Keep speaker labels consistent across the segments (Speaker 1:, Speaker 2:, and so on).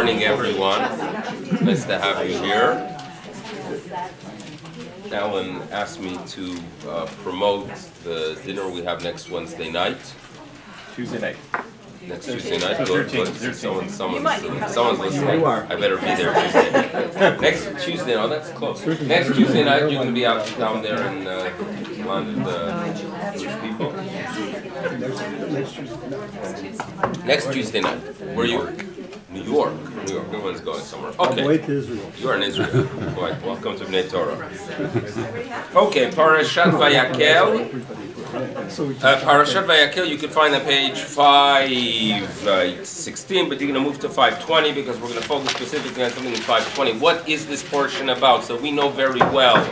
Speaker 1: morning, everyone. Nice to have you here. Alan asked me to promote the dinner we have next Wednesday night.
Speaker 2: Tuesday night.
Speaker 1: Next Tuesday night. Good. Someone's listening.
Speaker 3: You are.
Speaker 1: I better be there Tuesday. Next Tuesday, no, that's close. Next Tuesday night, you're going to be out down there in London, the Jewish people. Next Tuesday night. Where are you? New York. Everyone's going somewhere. Okay.
Speaker 3: Way to Israel.
Speaker 1: You are in Israel. Right. Welcome to Bnei Torah. Okay. Parashat Vayakhel. Parashat Vayakhel. You can find on page 516, but you're going to move to 520 because we're going to focus specifically on something in 520. What is this portion about? So we know very well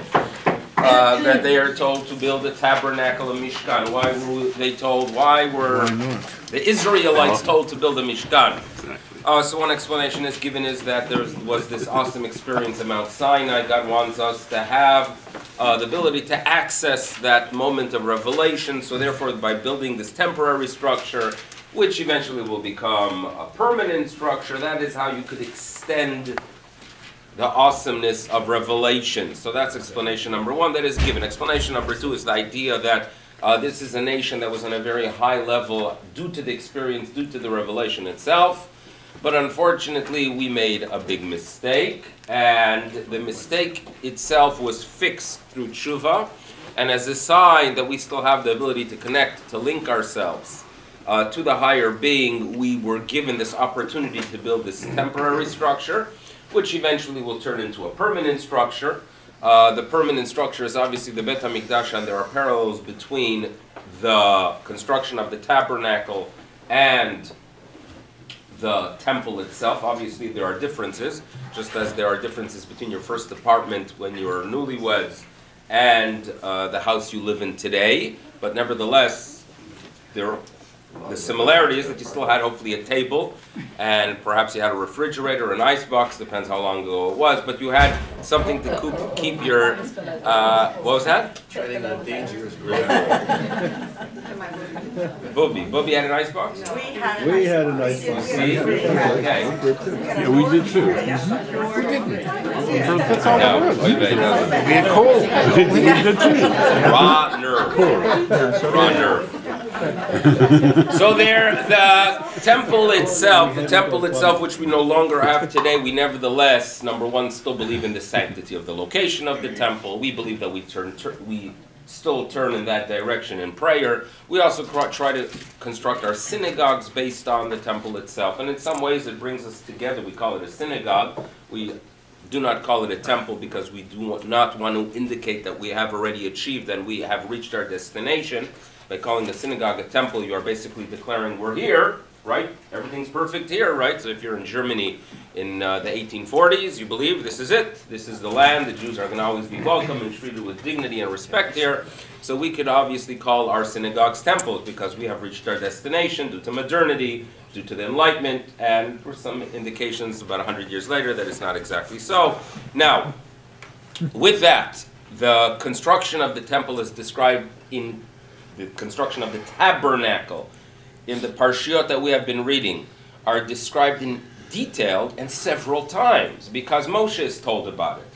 Speaker 1: that they are told to build a tabernacle, a Mishkan. Why were they told? Why were the Israelites told to build a Mishkan? So one explanation is given is that there was this awesome experience at Mount Sinai. God wants us to have the ability to access that moment of revelation. So therefore, by building this temporary structure, which eventually will become a permanent structure, that is how you could extend the awesomeness of revelation. So that's explanation number one that is given. Explanation number two is the idea that this is a nation that was on a very high level due to the experience, due to the revelation itself. But unfortunately, we made a big mistake, and the mistake itself was fixed through tshuva. And as a sign that we still have the ability to connect, to link ourselves to the higher being, we were given this opportunity to build this temporary structure, which eventually will turn into a permanent structure. The permanent structure is obviously the Bet HaMikdash, and there are parallels between the construction of the tabernacle and the temple itself. Obviously, there are differences, just as there are differences between your first apartment when you are newlyweds and the house you live in today. But nevertheless, the similarity is that you still had hopefully a table, and perhaps you had a refrigerator, an ice box, depends how long ago it was, but you had something to keep your, what was that?
Speaker 4: Treading on dangerous ground.
Speaker 1: Bobby had an ice box?
Speaker 3: We had a nice one.
Speaker 1: See? Okay.
Speaker 2: Yeah, we did too. We didn't. That's all
Speaker 1: No,
Speaker 2: it was.
Speaker 1: wait, no.
Speaker 2: We had coal. We did too.
Speaker 1: Raw nerve. Raw nerve. So there, the temple itself, which we no longer have today, we nevertheless, number one, still believe in the sanctity of the location of the temple. We believe that we still turn in that direction in prayer. We also try to construct our synagogues based on the temple itself. And in some ways it brings us together. We call it a synagogue. We do not call it a temple because we do not want to indicate that we have already achieved and we have reached our destination. By calling the synagogue a temple, you are basically declaring we're here, right? Everything's perfect here, right? So if you're in Germany in the 1840s, you believe this is it. This is the land. The Jews are going to always be welcome and treated with dignity and respect here. So we could obviously call our synagogues temples because we have reached our destination due to modernity, due to the Enlightenment, and for some indications about 100 years later that it's not exactly so. Now, with that, the construction of the temple is described in the construction of the tabernacle in the parshiot that we have been reading are described in detail and several times because Moshe is told about it.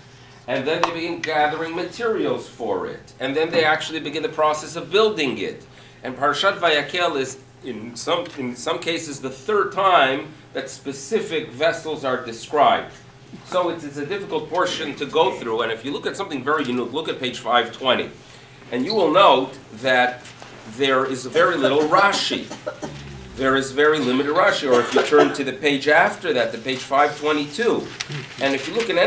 Speaker 1: And then they begin gathering materials for it. And then they actually begin the process of building it. And Parashat Vayakhel is, in some cases, the third time that specific vessels are described. So it's a difficult portion to go through. And if you look at something very unique, look at page 520. And you will note that there is very little Rashi. There is very limited Rashi. Or if you turn to the page after that, the page 522, and if you look at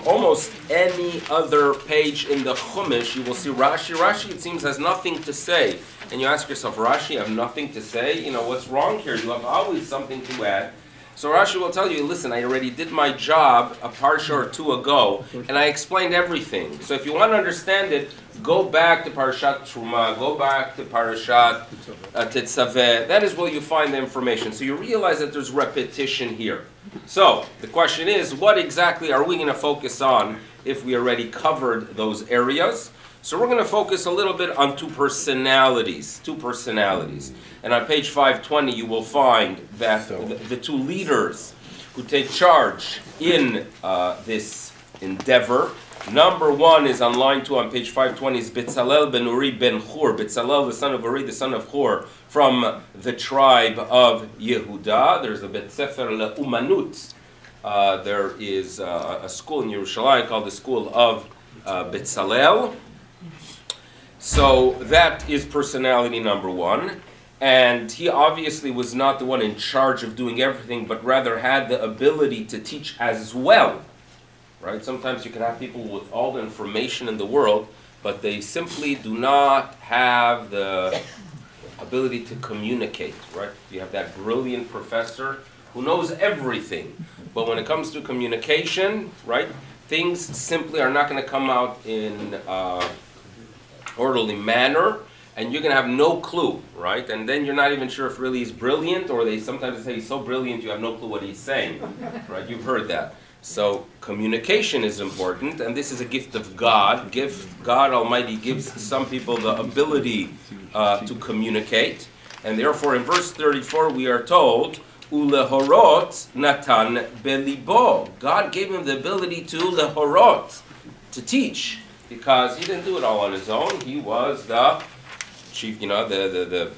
Speaker 1: almost any other page in the Chumash, you will see Rashi. Rashi, it seems, has nothing to say. And you ask yourself, Rashi, have nothing to say? You know, what's wrong here? You have always something to add. So Rashi will tell you, listen, I already did my job a parsha or two ago, and I explained everything. So if you want to understand it, go back to Parashat Truma, go back to Parashat Tetzaveh. That is where you find the information. So you realize that there's repetition here. So the question is, what exactly are we going to focus on if we already covered those areas? So we're going to focus a little bit on two personalities. And on page 520, you will find that the two leaders who take charge in this endeavor. Number one is on line 2 on page 520 is Betzalel ben Uri ben Chur. Betzalel, the son of Uri, the son of Chur, from the tribe of Yehuda. There's a Bet Sefer LeUmanut. There is a school in Yerushalayim called the School of Betzalel. So that is personality number one. And he obviously was not the one in charge of doing everything, but rather had the ability to teach as well. Right? Sometimes you can have people with all the information in the world, but they simply do not have the ability to communicate. Right? You have that brilliant professor who knows everything, but when it comes to communication, right, things simply are not going to come out in orderly manner, and you're going to have no clue, right? And then you're not even sure if really he's brilliant, or they sometimes say he's so brilliant you have no clue what he's saying, right? You've heard that. So communication is important, and this is a gift of God. God Almighty gives some people the ability to communicate, and therefore in verse 34 we are told, Ulehorot Natan Belibo. God gave him the ability to lehorot, to teach, because he didn't do it all on his own. He was the chief, the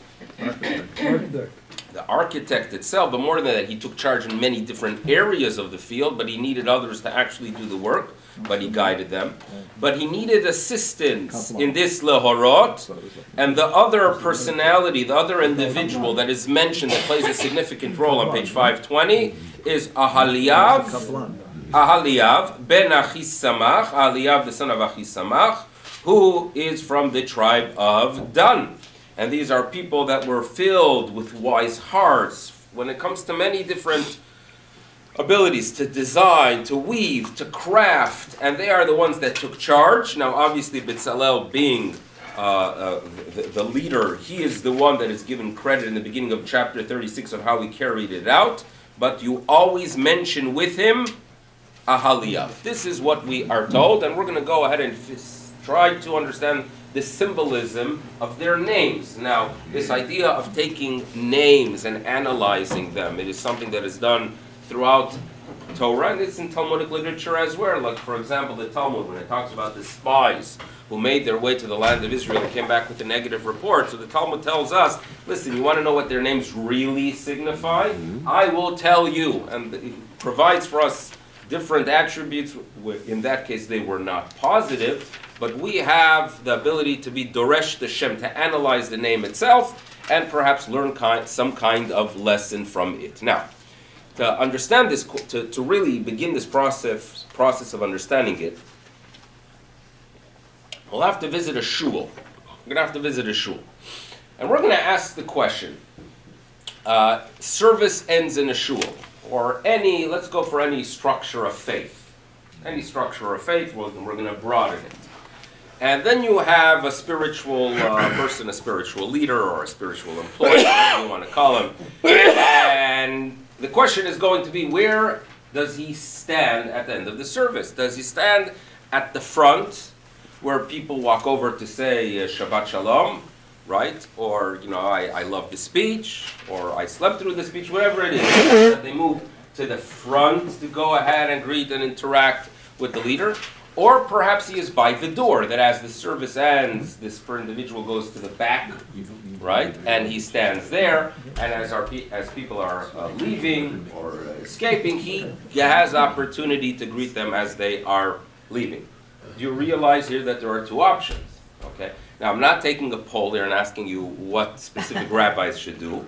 Speaker 1: architect itself. But more than that, he took charge in many different areas of the field, but he needed others to actually do the work, but he guided them. But he needed assistance in this lehorot, and the other personality, the other individual that is mentioned that plays a significant role on page 520 is Ahaliav ben Achisamach, Ahaliav the son of Achisamach, who is from the tribe of Dan. And these are people that were filled with wise hearts when it comes to many different abilities to design, to weave, to craft, and they are the ones that took charge. Now, obviously, Betzalel being the leader, he is the one that is given credit in the beginning of chapter 36 of how he carried it out, but you always mention with him Ahaliav. This is what we are told, and we're going to go ahead and try to understand the symbolism of their names. Now, this idea of taking names and analyzing them, it is something that is done throughout Torah, and it's in Talmudic literature as well. Like, for example, the Talmud, when it talks about the spies who made their way to the land of Israel and came back with a negative report. So the Talmud tells us, listen, you want to know what their names really signify? I will tell you. And it provides for us different attributes. In that case, they were not positive, but we have the ability to be Doresh Hashem, to analyze the name itself, and perhaps learn some kind of lesson from it. Now, to understand this, to really begin this process of understanding it, we'll have to visit a shul. We're going to have to visit a shul. And we're going to ask the question, service ends in a shul, or let's go for any structure of faith. Any structure of faith, we're going to broaden it. And then you have a spiritual person, a spiritual leader, or a spiritual employee, whatever you want to call him. And the question is going to be, where does he stand at the end of the service? Does he stand at the front, where people walk over to say Shabbat Shalom, right? Or, I love the speech, or I slept through the speech, whatever it is. That they move to the front to go ahead and greet and interact with the leader. Or perhaps he is by the door, that as the service ends, this individual goes to the back, right? And he stands there, and as people are leaving or escaping, he has opportunity to greet them as they are leaving. Do you realize here that there are two options? Okay. Now, I'm not taking a poll here and asking you what specific rabbis should do,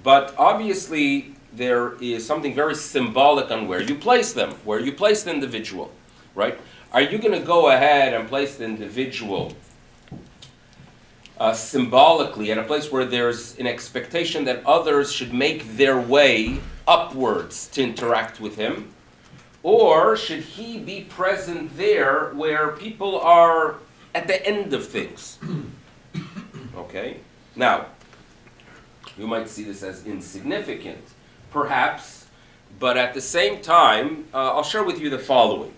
Speaker 1: but obviously there is something very symbolic on where you place them, where you place the individual, right? Are you going to go ahead and place the individual symbolically at a place where there's an expectation that others should make their way upwards to interact with him? Or should he be present there where people are at the end of things? Okay? Now, you might see this as insignificant, perhaps, but at the same time, I'll share with you the following.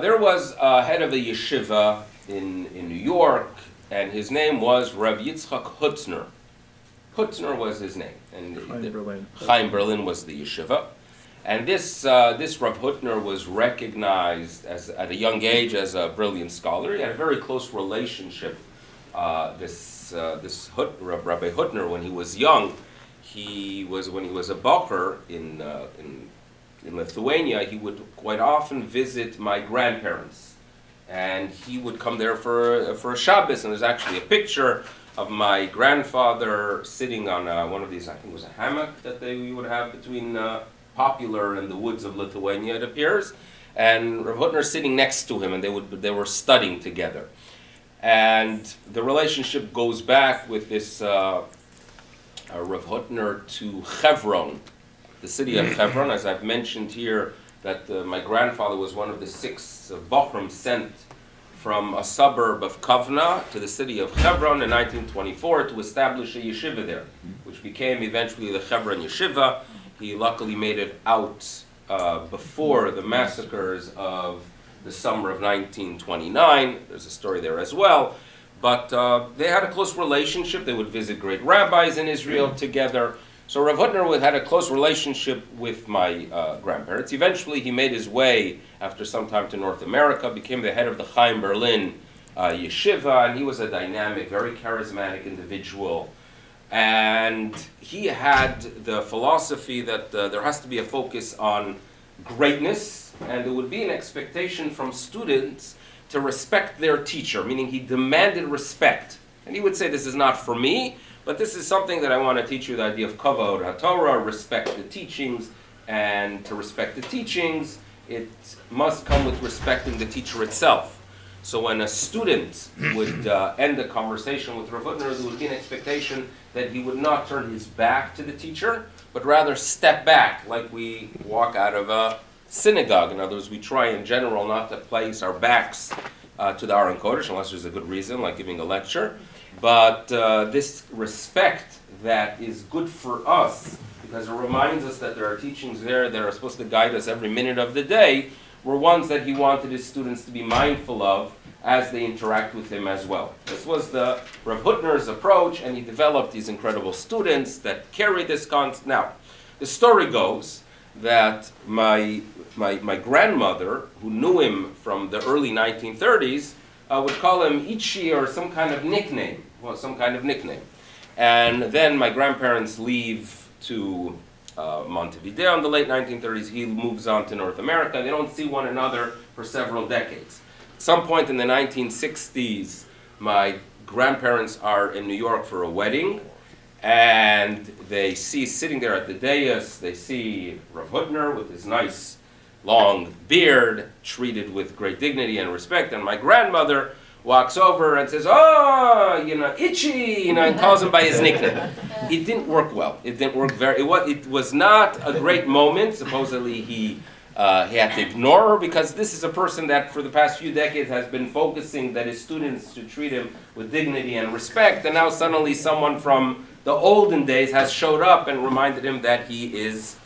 Speaker 1: There was a head of a yeshiva in New York, and his name was Rabbi Yitzchak Hutzner. Hutzner was his name. And Chaim Berlin was the yeshiva. And this Rav Hutner was recognized at a young age as a brilliant scholar. He had a very close relationship. Rabbi Hutner, when he was young, when he was a bacher in Lithuania, he would quite often visit my grandparents, and he would come there for a Shabbos. And there's actually a picture of my grandfather sitting on one of these, I think it was a hammock that we would have between Popular and the woods of Lithuania, it appears, and Rav Hutner sitting next to him, and they were studying together. And the relationship goes back with this Rav Hutner to Hebron, the city of Hebron. As I've mentioned here, that my grandfather was one of the 6 Bochum sent from a suburb of Kovna to the city of Hebron in 1924 to establish a yeshiva there, which became eventually the Hebron Yeshiva. He luckily made it out before the massacres of the summer of 1929. There's a story there as well. But they had a close relationship. They would visit great rabbis in Israel together. So Rav Hutner had a close relationship with my grandparents. Eventually, he made his way, after some time, to North America, became the head of the Chaim Berlin yeshiva, and he was a dynamic, very charismatic individual. And he had the philosophy that there has to be a focus on greatness, and there would be an expectation from students to respect their teacher, meaning he demanded respect. And he would say, this is not for me, but this is something that I want to teach you, the idea of kavod haTorah, respect the teachings, and to respect the teachings, it must come with respecting the teacher itself. So when a student would end a conversation with Rav Hutner, there would be an expectation that he would not turn his back to the teacher, but rather step back, like we walk out of a synagogue. In other words, we try in general not to place our backs to the Aron Kodesh, unless there's a good reason, like giving a lecture. But this respect that is good for us, because it reminds us that there are teachings there that are supposed to guide us every minute of the day, were ones that he wanted his students to be mindful of as they interact with him as well. This was the Rav Hutner's approach, and he developed these incredible students that carry this concept. Now, the story goes that my grandmother, who knew him from the early 1930s, would call him Ichi, or some kind of nickname. And then my grandparents leave to Montevideo in the late 1930s. He moves on to North America. They don't see one another for several decades. At some point in the 1960s, my grandparents are in New York for a wedding, and they see, sitting there at the dais, they see Rav Hutner with his nice long beard, treated with great dignity and respect, and my grandmother walks over and says, "Oh, Itchy," and calls him by his nickname. It didn't work well. It didn't work it was not a great moment. Supposedly he had to ignore her, because this is a person that for the past few decades has been focusing that his students should treat him with dignity and respect, and now suddenly someone from the olden days has showed up and reminded him that he is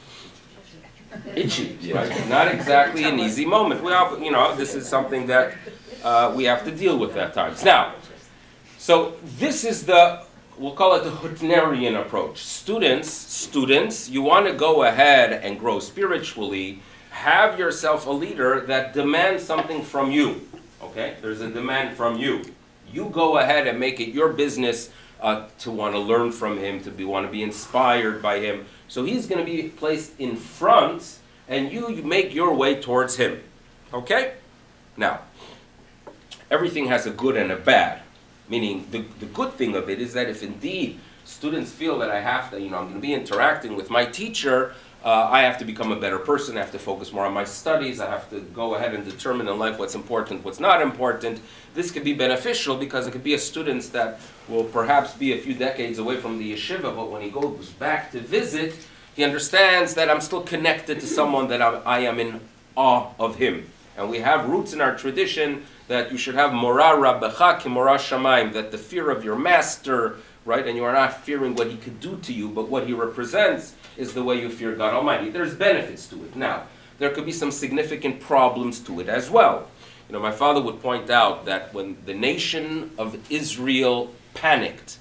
Speaker 1: itchy. Right? Not exactly an easy moment. We all, this is something that we have to deal with at times. Now, so this is we'll call it the Hutnerian approach. Students, you want to go ahead and grow spiritually. Have yourself a leader that demands something from you. Okay? There's a demand from you. You go ahead and make it your business to want to learn from him, want to be inspired by him. So he's going to be placed in front, and you make your way towards him. Okay? Now, everything has a good and a bad. Meaning, the good thing of it is that if indeed students feel that I have to, I'm going to be interacting with my teacher, I have to become a better person, I have to focus more on my studies, I have to go ahead and determine in life what's important, what's not important. This could be beneficial, because it could be a student that will perhaps be a few decades away from the yeshiva, but when he goes back to visit, he understands that I'm still connected to someone, that I am in awe of him. And we have roots in our tradition that you should have morah rabbecha ki morah shamayim, that the fear of your master, right, and you are not fearing what he could do to you, but what he represents is the way you fear God Almighty. There's benefits to it. Now, there could be some significant problems to it as well. My father would point out that when the nation of Israel panicked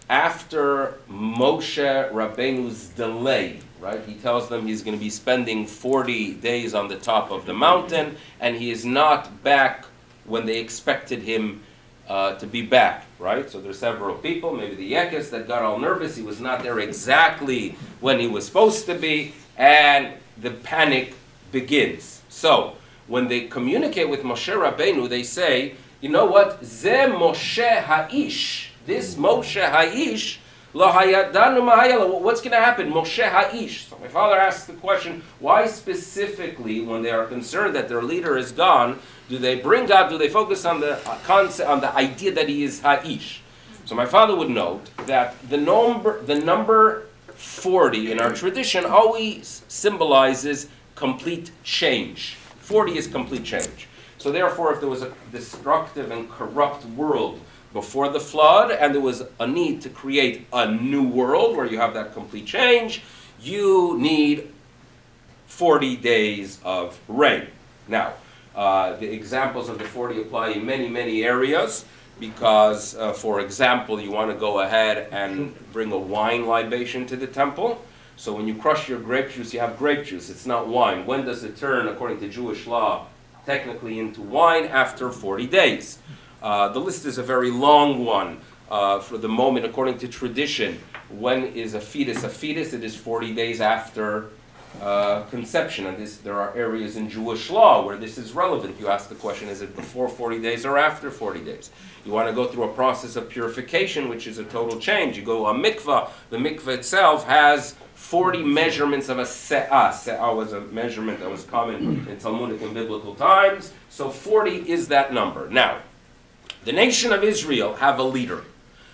Speaker 1: after Moshe Rabbeinu's delay, right? He tells them he's going to be spending 40 days on the top of the mountain, and he is not back when they expected him to be back, right? So there's several people, maybe the Yekes, that got all nervous. He was not there exactly when he was supposed to be, and the panic begins. So when they communicate with Moshe Rabbeinu, they say, you know what? Ze Moshe Ha'ish. This Moshe Ha'ish, lo hayadanu mahayala. What's going to happen? Moshe Ha'ish. So my father asks the question, why specifically, when they are concerned that their leader is gone, do they bring God, do they focus on the concept, on the idea that he is Ha'ish? So my father would note that the number 40 in our tradition always symbolizes complete change. 40 is complete change. So therefore, if there was a destructive and corrupt world before the flood, and there was a need to create a new world where you have that complete change, you need 40 days of rain. Now, the examples of the 40 apply in many, many areas because, for example, you want to go ahead and bring a wine libation to the temple. So when you crush your grape juice, you have grape juice. It's not wine. When does it turn, according to Jewish law, technically into wine? After 40 days. The list is a very long one. For the moment, according to tradition, when is a fetus? A fetus, it is 40 days after conception. And there are areas in Jewish law where this is relevant. You ask the question, is it before 40 days or after 40 days? You want to go through a process of purification, which is a total change. You go to a mikvah. The mikvah itself has 40 measurements of a se'ah. Se'ah was a measurement that was common in Talmudic and biblical times. So 40 is that number. Now, the nation of Israel have a leader.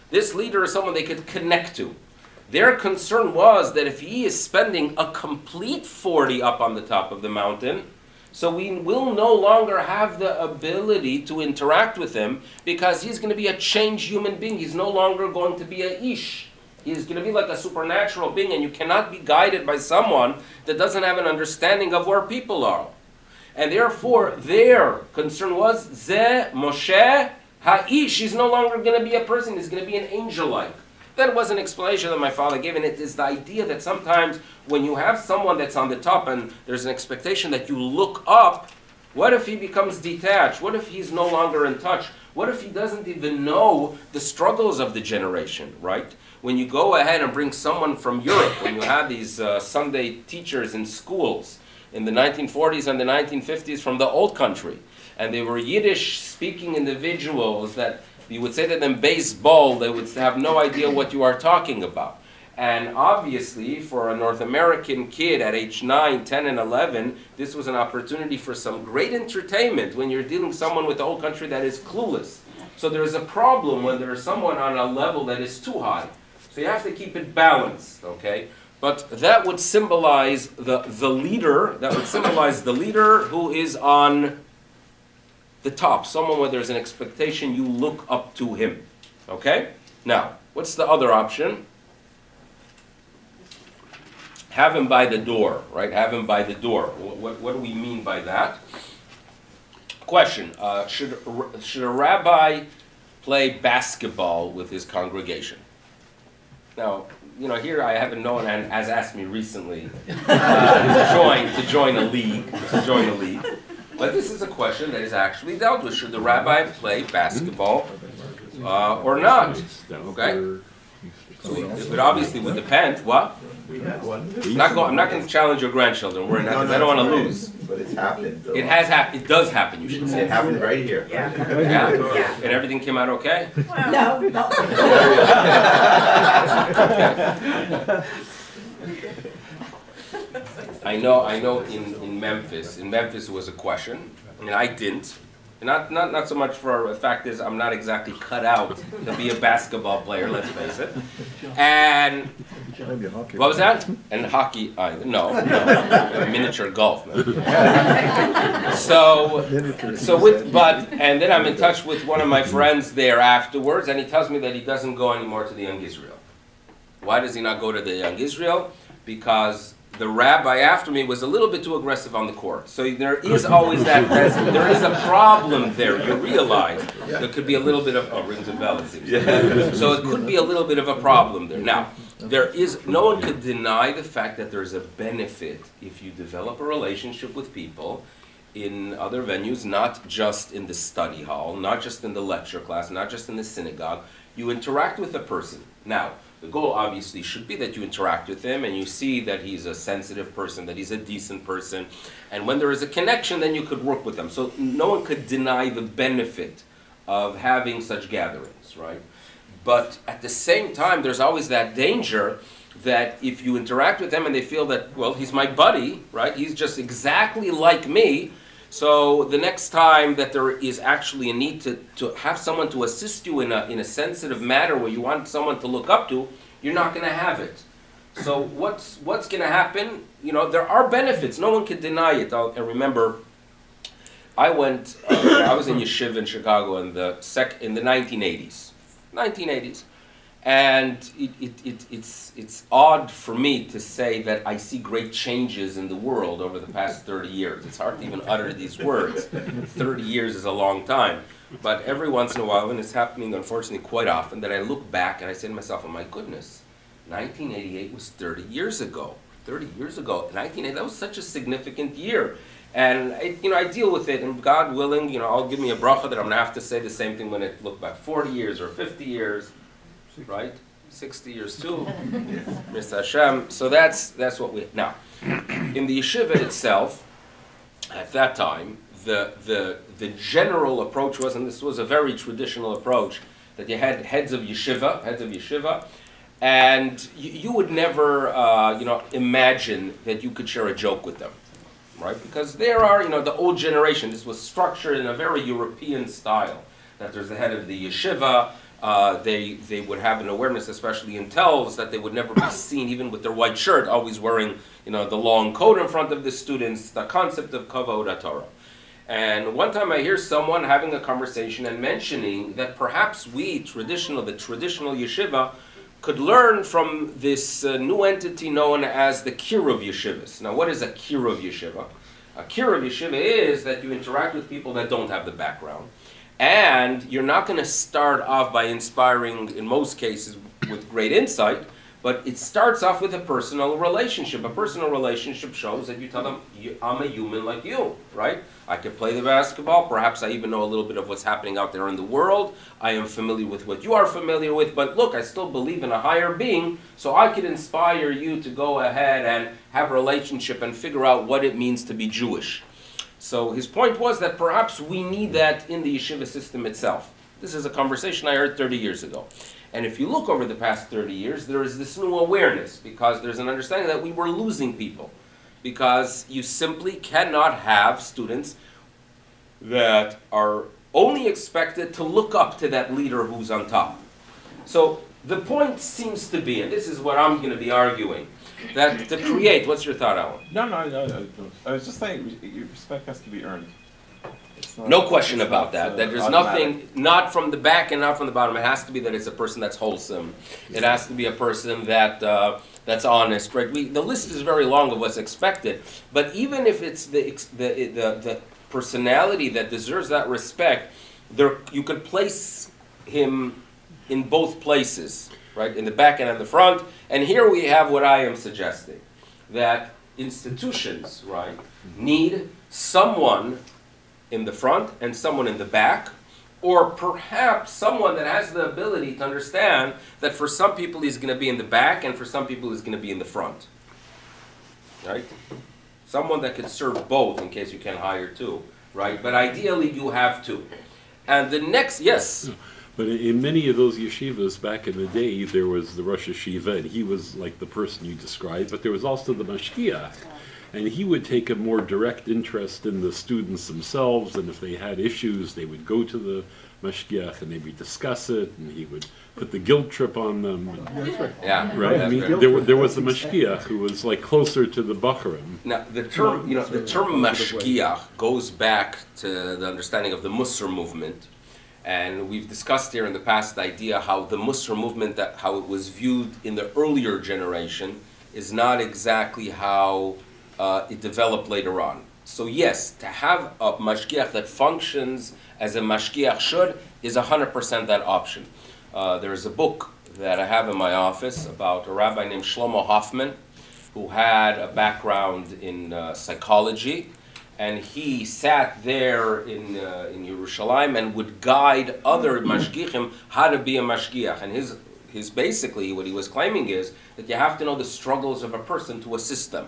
Speaker 1: This leader is someone they could connect to. Their concern was that if he is spending a complete 40 up on the top of the mountain, so we will no longer have the ability to interact with him because he's going to be a changed human being. He's no longer going to be a ish. He's going to be like a supernatural being, and you cannot be guided by someone that doesn't have an understanding of where people are. And therefore, their concern was, Ze Moshe Ha'ish. He's no longer going to be a person. He's going to be an angel-like. That was an explanation that my father gave, and it is the idea that sometimes when you have someone that's on the top and there's an expectation that you look up, what if he becomes detached? What if he's no longer in touch? What if he doesn't even know the struggles of the generation, right? When you go ahead and bring someone from Europe, when you had these Sunday teachers in schools in the 1940s and the 1950s from the old country, and they were Yiddish-speaking individuals that you would say to them baseball, they would have no idea what you are talking about. And obviously, for a North American kid at age 9, 10, and 11, this was an opportunity for some great entertainment when you're dealing with someone with the whole country that is clueless. So there's a problem when there's someone on a level that is too high. So you have to keep it balanced, okay? But that would symbolize the leader, that would symbolize the leader who is on the top, someone where there's an expectation you look up to him, okay? Now, what's the other option? Have him by the door, right? Have him by the door. What do we mean by that? Question, should a rabbi play basketball with his congregation? Now, you know, here I haven't known and has asked me recently to join a league. But this is a question that is actually dealt with. Should the rabbi play basketball or not? Okay? So it obviously would depend. What? I'm not going to challenge your grandchildren. We're not, because I don't want to lose.
Speaker 4: But it's happened. Though.
Speaker 1: It has happened. It does happen, you should say.
Speaker 4: It happened right here.
Speaker 1: Yeah. And everything came out okay?
Speaker 5: Well, no.
Speaker 1: I know in Memphis it was a question, and I didn't. Not so much for the fact is I'm not exactly cut out to be a basketball player, let's face it. And what was that? And hockey, no, miniature golf. And then I'm in touch with one of my friends there afterwards, and he tells me that he doesn't go anymore to the Young Israel. Why does he not go to the Young Israel? Because the rabbi after me was a little bit too aggressive on the court. So there is always there is a problem there. You realize there could be a little bit of, rings a bell, it seems. So it could be a little bit of a problem there. Now, no one could deny the fact that there's a benefit if you develop a relationship with people in other venues, not just in the study hall, not just in the lecture class, not just in the synagogue. You interact with a person. Now, the goal obviously should be that you interact with him and you see that he's a sensitive person, that he's a decent person. And when there is a connection, then you could work with him. So no one could deny the benefit of having such gatherings, right? But at the same time, there's always that danger that if you interact with him and they feel that, well, he's my buddy, right? He's just exactly like me. So the next time that there is actually a need to have someone to assist you in a sensitive matter where you want someone to look up to, you're not going to have it. So what's going to happen? You know, there are benefits. No one can deny it. I remember I was in yeshiva in Chicago in the 1980s. 1980s. And it's odd for me to say that I see great changes in the world over the past 30 years. It's hard to even utter these words. 30 years is a long time. But every once in a while, and it's happening unfortunately quite often, that I look back and I say to myself, oh my goodness, 1988 was 30 years ago. 30 years ago, 1988, that was such a significant year. And I deal with it, and God willing, I'll give me a bracha that I'm going to have to say the same thing when I look back 40 years or 50 years. Right? 60 years too. Mr. Hashem. So that's what we... Now, in the yeshiva itself, at that time, the general approach was, and this was a very traditional approach, that you had heads of yeshiva, and you would never, imagine that you could share a joke with them, right? Because there are, the old generation, this was structured in a very European style, that there's the head of the yeshiva. They would have an awareness, especially in tells, that they would never be seen, even with their white shirt, always wearing, the long coat in front of the students, the concept of kavod Torah. And one time I hear someone having a conversation and mentioning that perhaps the traditional yeshiva, could learn from this new entity known as the kiruv yeshivas. Now, what is a kiruv yeshiva? A kiruv yeshiva is that you interact with people that don't have the background. And you're not going to start off by inspiring, in most cases, with great insight, but it starts off with a personal relationship. A personal relationship shows that you tell them, I'm a human like you, right? I can play the basketball. Perhaps I even know a little bit of what's happening out there in the world. I am familiar with what you are familiar with, but look, I still believe in a higher being, so I could inspire you to go ahead and have a relationship and figure out what it means to be Jewish. So his point was that perhaps we need that in the yeshiva system itself. This is a conversation I heard 30 years ago. And if you look over the past 30 years, there is this new awareness, because there's an understanding that we were losing people. Because you simply cannot have students that are only expected to look up to that leader who's on top. So the point seems to be, and this is what I'm going to be arguing, that to create, what's your thought, Alan?
Speaker 4: No. I was just saying, your respect has to be earned.
Speaker 1: No question about that. That there's nothing, not from the back and not from the bottom. It has to be that it's a person that's wholesome. It has to be a person that that's honest, right? The list is very long of what's expected. But even if it's the personality that deserves that respect, you could place him in both places, right? In the back and in the front. And here we have what I am suggesting, that institutions, right, need someone in the front and someone in the back, or perhaps someone that has the ability to understand that for some people he's going to be in the back and for some people he's going to be in the front, right? Someone that could serve both in case you can hire two, right? But ideally you have two. And the next, yes?
Speaker 2: But in many of those yeshivas back in the day, there was the Rosh Yeshiva, and he was like the person you described, but there was also the Mashgiach. And he would take a more direct interest in the students themselves, and if they had issues, they would go to the mashgiach and maybe discuss it, and he would put the guilt trip on them.
Speaker 3: That's right.
Speaker 1: Yeah,
Speaker 2: right. I mean, there was the mashgiach who was like closer to the bacharim.
Speaker 1: Now, the term mashgiach goes back to the understanding of the Musar movement, and we've discussed here in the past the idea how the Musar movement, how it was viewed in the earlier generation, is not exactly how it developed later on. So yes, to have a mashgiach that functions as a mashgiach should is 100% that option. There's a book that I have in my office about a rabbi named Shlomo Hoffman, who had a background in psychology, and he sat there in Yerushalayim and would guide other mashgichim how to be a mashgiach. And his basically what he was claiming is that you have to know the struggles of a person to assist them.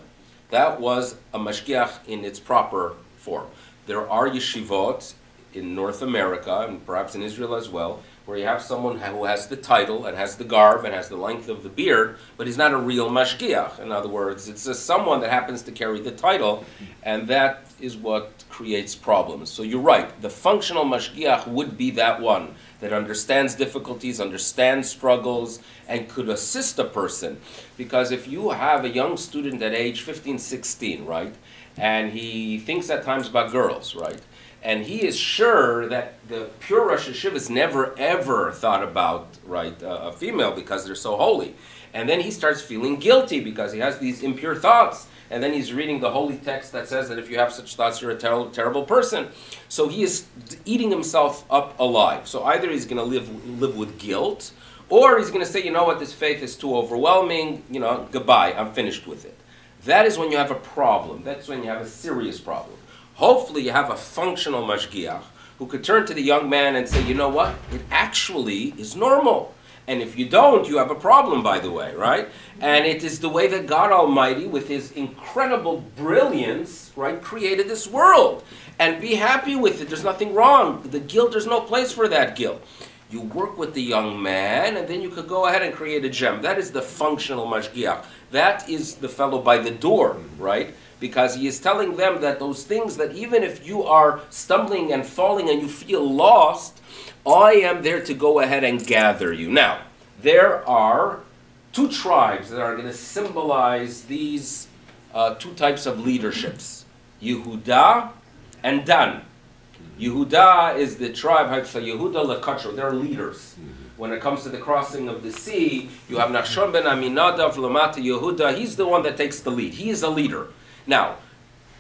Speaker 1: That was a mashgiach in its proper form. There are yeshivot in North America, and perhaps in Israel as well, where you have someone who has the title and has the garb and has the length of the beard, but he's not a real mashgiach. In other words, it's just someone that happens to carry the title, and that is what creates problems. So you're right, the functional mashgiach would be that one that understands difficulties, understands struggles, and could assist a person. Because if you have a young student at age 15, 16, right, and he thinks at times about girls, right, and he is sure that the pure Rosh Hashivas never ever thought about, right, a female because they're so holy. And then he starts feeling guilty because he has these impure thoughts. And then he's reading the holy text that says that if you have such thoughts, you're a terrible person. So he is eating himself up alive. So either he's going to live with guilt, or he's going to say, you know what, this faith is too overwhelming, you know, goodbye, I'm finished with it. That is when you have a problem. That's when you have a serious problem. Hopefully you have a functional mashgiach who could turn to the young man and say, you know what, it actually is normal. And if you don't, you have a problem, by the way, right? And it is the way that God Almighty, with His incredible brilliance, right, created this world. And be happy with it. There's nothing wrong. The guilt, there's no place for that guilt. You work with the young man, and then you could go ahead and create a gem. That is the functional mashgiach. That is the fellow by the door, right? Because he is telling them that those things that even if you are stumbling and falling and you feel lost, I am there to go ahead and gather you. Now, there are two tribes that are going to symbolize these two types of leaderships, Yehuda and Dan. Yehuda is the tribe, Yehuda Lekatro, they're leaders. When it comes to the crossing of the sea, you have Nachshon ben Aminadav, Lamata Yehuda, he's the one that takes the lead. He is a leader. Now,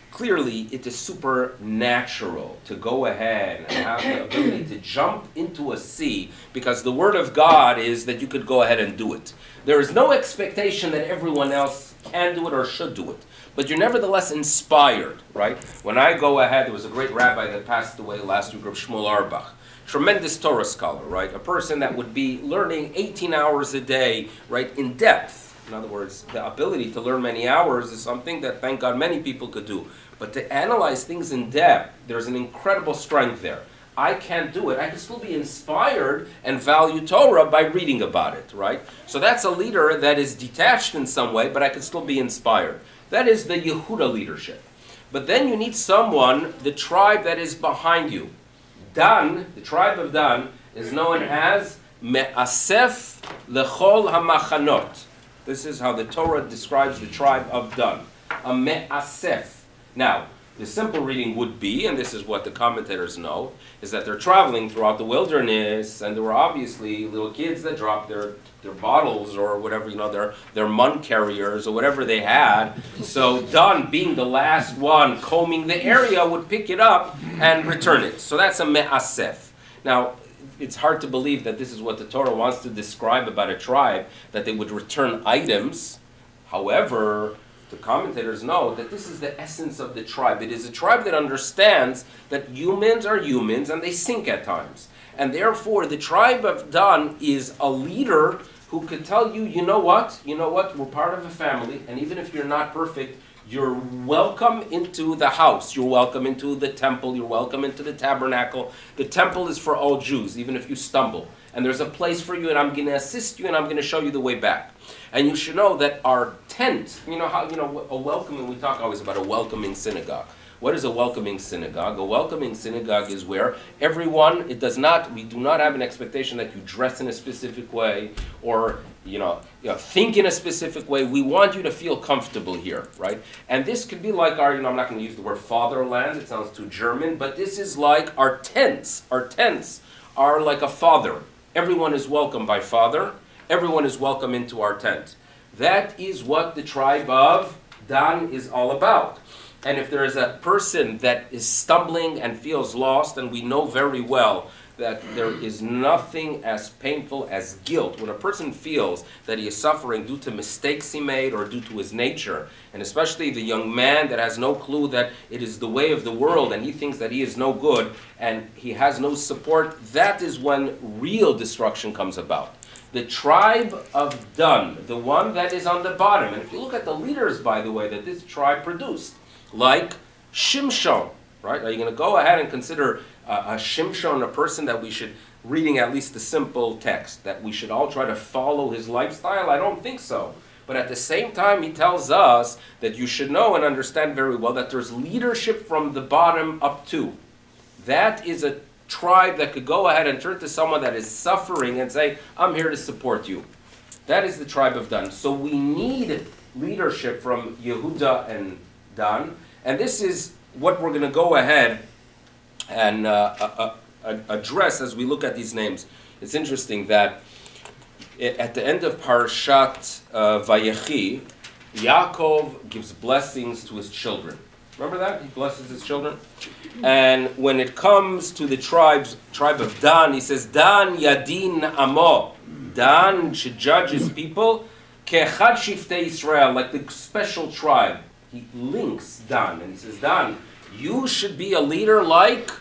Speaker 1: clearly, it is supernatural to go ahead and have the ability to jump into a sea, because the Word of God is that you could go ahead and do it. There is no expectation that everyone else can do it or should do it, but you're nevertheless inspired, right? When I go ahead, there was a great rabbi that passed away last week, Rabbi Shmuel Arbach, tremendous Torah scholar, right? A person that would be learning 18 hours a day, right, in depth. In other words, the ability to learn many hours is something that, thank God, many people could do. But to analyze things in depth, there's an incredible strength there. I can't do it. I can still be inspired and value Torah by reading about it, right? So that's a leader that is detached in some way, but I can still be inspired. That is the Yehuda leadership. But then you need someone, the tribe that is behind you. Dan, the tribe of Dan, is known as Me'asef Lechol HaMachanot. This is how the Torah describes the tribe of Dan. A Me'asef. Now, the simple reading would be, and this is what the commentators know, is that they're traveling throughout the wilderness, and there were obviously little kids that dropped their bottles or whatever, you know, their mun carriers or whatever they had. So Dan, being the last one combing the area, would pick it up and return it. So that's a Me'asef. Now, it's hard to believe that this is what the Torah wants to describe about a tribe, that they would return items. However, the commentators know that this is the essence of the tribe. It is a tribe that understands that humans are humans and they sink at times. And therefore, the tribe of Dan is a leader who could tell you, you know what, we're part of a family, and even if you're not perfect, you're welcome into the house. You're welcome into the temple. You're welcome into the tabernacle. The temple is for all Jews, even if you stumble. And there's a place for you, and I'm going to assist you, and I'm going to show you the way back. And you should know that our tent, a welcoming, we talk always about a welcoming synagogue. What is a welcoming synagogue? A welcoming synagogue is where everyone, we do not have an expectation that you dress in a specific way or, think in a specific way. We want you to feel comfortable here, right? And this could be like our, I'm not going to use the word fatherland, it sounds too German, but this is like our tents. Our tents are like a father. Everyone is welcome by father. Everyone is welcome into our tent. That is what the tribe of Dan is all about. And if there is a person that is stumbling and feels lost, and we know very well that there is nothing as painful as guilt. When a person feels that he is suffering due to mistakes he made or due to his nature, and especially the young man that has no clue that it is the way of the world and he thinks that he is no good and he has no support, that is when real destruction comes about. The tribe of Dan, the one that is on the bottom, and if you look at the leaders, by the way, that this tribe produced, like Shimshon, right? Are you going to go ahead and consider a Shimshon a person that we should, reading at least the simple text, that we should all try to follow his lifestyle? I don't think so. But at the same time, he tells us that you should know and understand very well that there's leadership from the bottom up too. That is a tribe that could go ahead and turn to someone that is suffering and say, I'm here to support you. That is the tribe of Dan. So we need leadership from Yehuda and Dan. And this is what we're going to go ahead and address as we look at these names. It's interesting that at the end of Parashat Vayakhel, Yaakov gives blessings to his children. Remember that? He blesses his children. And when it comes to the tribe of Dan, he says, Dan Yadin Amo. Dan should judge his people. Ke'echad Shiftei Israel, like the special tribe. He links Dan, and he says, Dan, you should be a leader like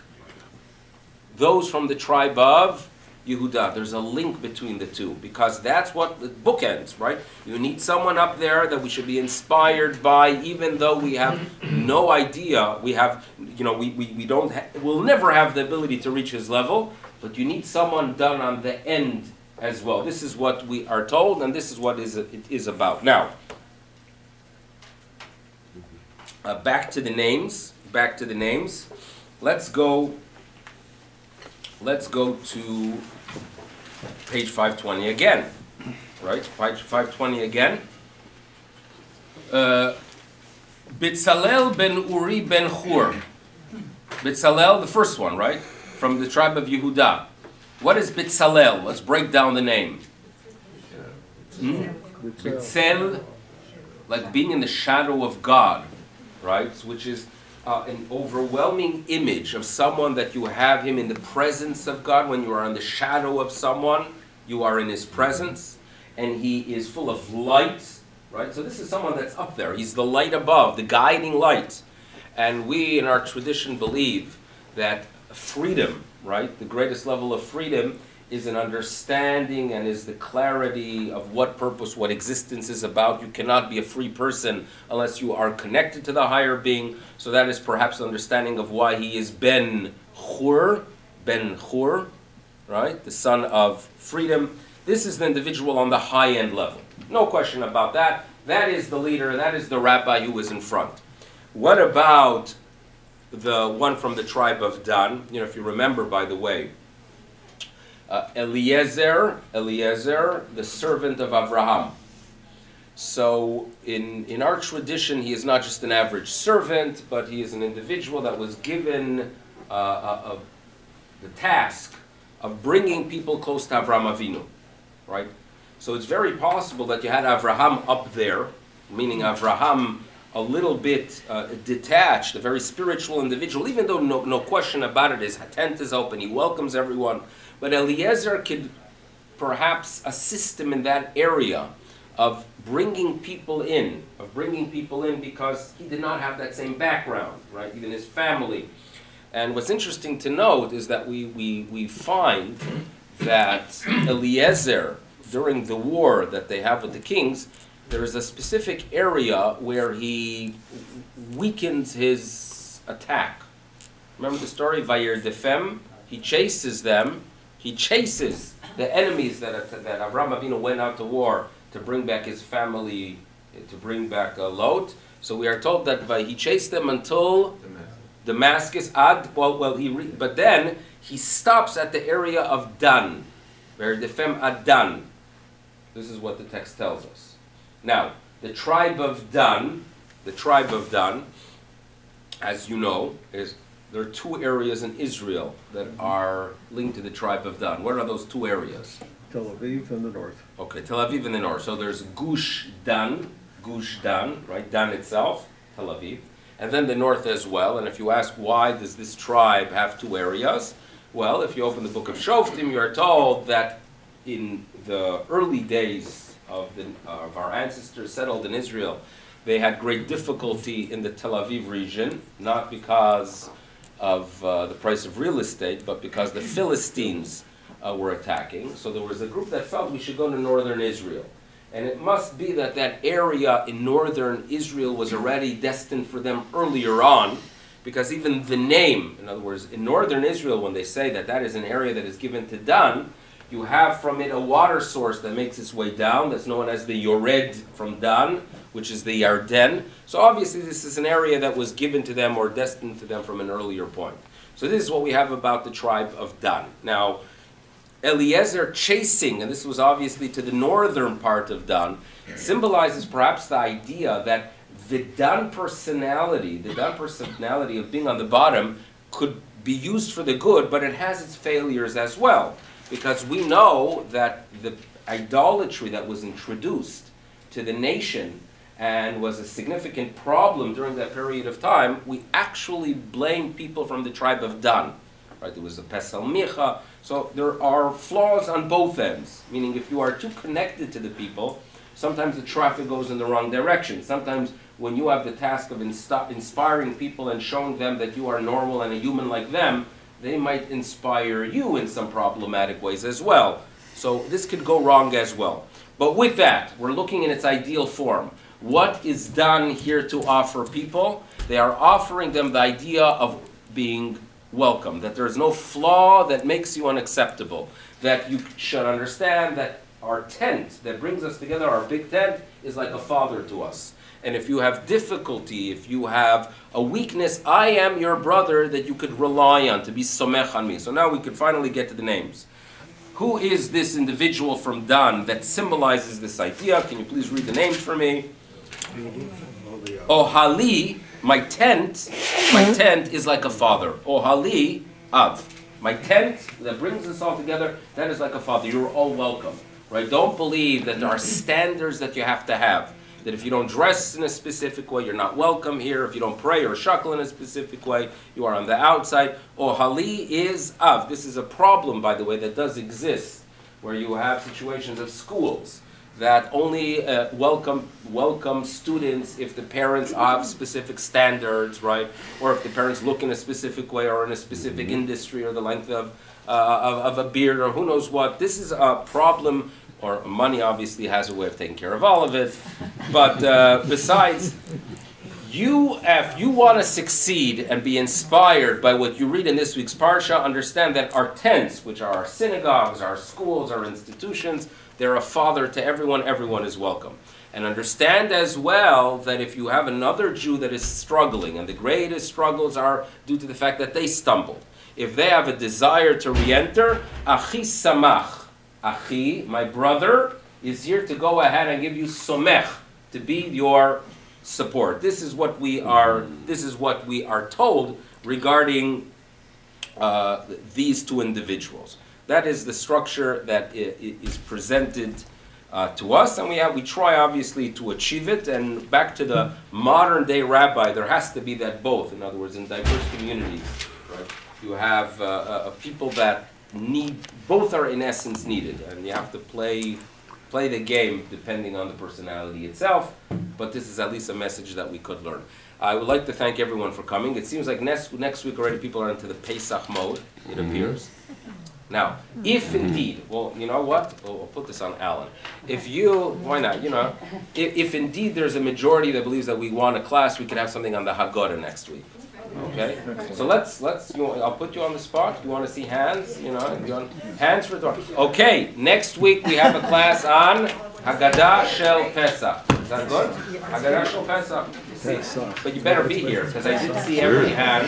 Speaker 1: those from the tribe of Yehuda. There's a link between the two, because that's what the book ends, right? You need someone up there that we should be inspired by, even though we have no idea. We have, we'll never have the ability to reach his level, but you need someone done on the end as well. This is what we are told, and this is what it is about. Now, back to the names. Let's go to page 520 again. Right? Page 520 again. Bitzalel ben Uri ben Hur. Bitzalel, the first one, right? From the tribe of Yehuda. What is Bitzalel? Let's break down the name. Bitzel, like being in the shadow of God. Right, which is an overwhelming image of someone that you have him in the presence of God. When you are in the shadow of someone, you are in his presence, and he is full of light, right? So this is someone that's up there. He's the light above, the guiding light. And we in our tradition believe that freedom, right, the greatest level of freedom is an understanding and is the clarity of what purpose, what existence is about. You cannot be a free person unless you are connected to the higher being. So that is perhaps understanding of why he is Ben Hur, right? The son of freedom. This is the individual on the high-end level. No question about that. That is the leader, that is the rabbi who is in front. What about the one from the tribe of Dan? You know, if you remember, by the way, Eliezer, the servant of Avraham. So in our tradition, he is not just an average servant, but he is an individual that was given the task of bringing people close to Avraham Avinu, right? So it's very possible that you had Avraham up there, meaning Avraham a little bit detached, a very spiritual individual, even though no question about it, his tent is open, he welcomes everyone. But Eliezer could perhaps assist him in that area of bringing people in, because he did not have that same background, right? Even his family. And what's interesting to note is that we find that Eliezer, during the war that they have with the kings, there is a specific area where he weakens his attack. Remember the story? Vayerdefem, he chases them. He chases the enemies that Avraham Avinu went out to war to bring back his family, to bring back Lot. So we are told that he chased them until Damascus. But then he stops at the area of Dan. Vayerdefem ad Dan. This is what the text tells us. Now, the tribe of Dan, as you know, there are two areas in Israel that are linked to the tribe of Dan. What are those two areas?
Speaker 3: Tel Aviv in the north.
Speaker 1: Okay, Tel Aviv in the north. So there's Gush Dan, right? Dan itself, Tel Aviv. And then the north as well. And if you ask why does this tribe have two areas? Well, if you open the book of Shoftim, you are told that in the early days of our ancestors settled in Israel, they had great difficulty in the Tel Aviv region, not because of the price of real estate, but because the Philistines were attacking. So there was a group that felt we should go to northern Israel. And it must be that that area in northern Israel was already destined for them earlier on, because even the name, in other words, in northern Israel, when they say that that is an area that is given to Dan, you have from it a water source that makes its way down, that's known as the Yored from Dan, which is the Yarden. So obviously this is an area that was given to them or destined to them from an earlier point. So this is what we have about the tribe of Dan. Now, Eliezer chasing, and this was obviously to the northern part of Dan, symbolizes perhaps the idea that the Dan personality of being on the bottom could be used for the good, but it has its failures as well. Because we know that the idolatry that was introduced to the nation and was a significant problem during that period of time, we actually blame people from the tribe of Dan. Right? There was a Pesel Micha. So there are flaws on both ends, meaning if you are too connected to the people, sometimes the traffic goes in the wrong direction. Sometimes when you have the task of inspiring people and showing them that you are normal and a human like them, they might inspire you in some problematic ways as well. So this could go wrong as well. But with that, we're looking in its ideal form. What is done here to offer people? They are offering them the idea of being welcome, that there's no flaw that makes you unacceptable, that you should understand that our tent that brings us together, our big tent, is like a father to us. And if you have difficulty, if you have a weakness, I am your brother that you could rely on, to be somech on me. So now we could finally get to the names. Who is this individual from Dan that symbolizes this idea? Can you please read the names for me? Ohali, my tent is like a father. Ohali, Av. My tent that brings us all together, that is like a father. You're all welcome. Right? Don't believe that there are standards that you have to have. That if you don't dress in a specific way, you're not welcome here. If you don't pray or shackle in a specific way, you are on the outside. Ohali is Av. This is a problem, by the way, that does exist, where you have situations of schools that only welcome students if the parents have specific standards, right? Or if the parents look in a specific way or in a specific industry or the length of a beard or who knows what. This is a problem, or money obviously has a way of taking care of all of it. But besides, if you want to succeed and be inspired by what you read in this week's Parsha, understand that our tents, which are our synagogues, our schools, our institutions, they're a father to everyone. Everyone is welcome. And understand as well that if you have another Jew that is struggling, and the greatest struggles are due to the fact that they stumbled, if they have a desire to re-enter, Achi Samach, Achi, my brother, is here to go ahead and give you somech, to be your support. This is what we are told regarding these two individuals. That is the structure that is presented to us, and we try obviously to achieve it. And back to the modern day rabbi, there has to be that both. In other words, in diverse communities, right? You have people that need, both are in essence needed, and you have to play the game depending on the personality itself. But this is at least a message that we could learn. I would like to thank everyone for coming. It seems like next week already people are into the Pesach mode, it appears. Now, if indeed, well, you know what? We'll put this on Alan. Why not? You know, if indeed there's a majority that believes that we want a class, we could have something on the Haggadah next week. Okay? So I'll put you on the spot. You want to see hands? You know, hands for door. Okay, next week we have a class on Haggadah Shel Pesach. Is that good? Haggadah Shel Pesach. But you better be here, because I did see every hand.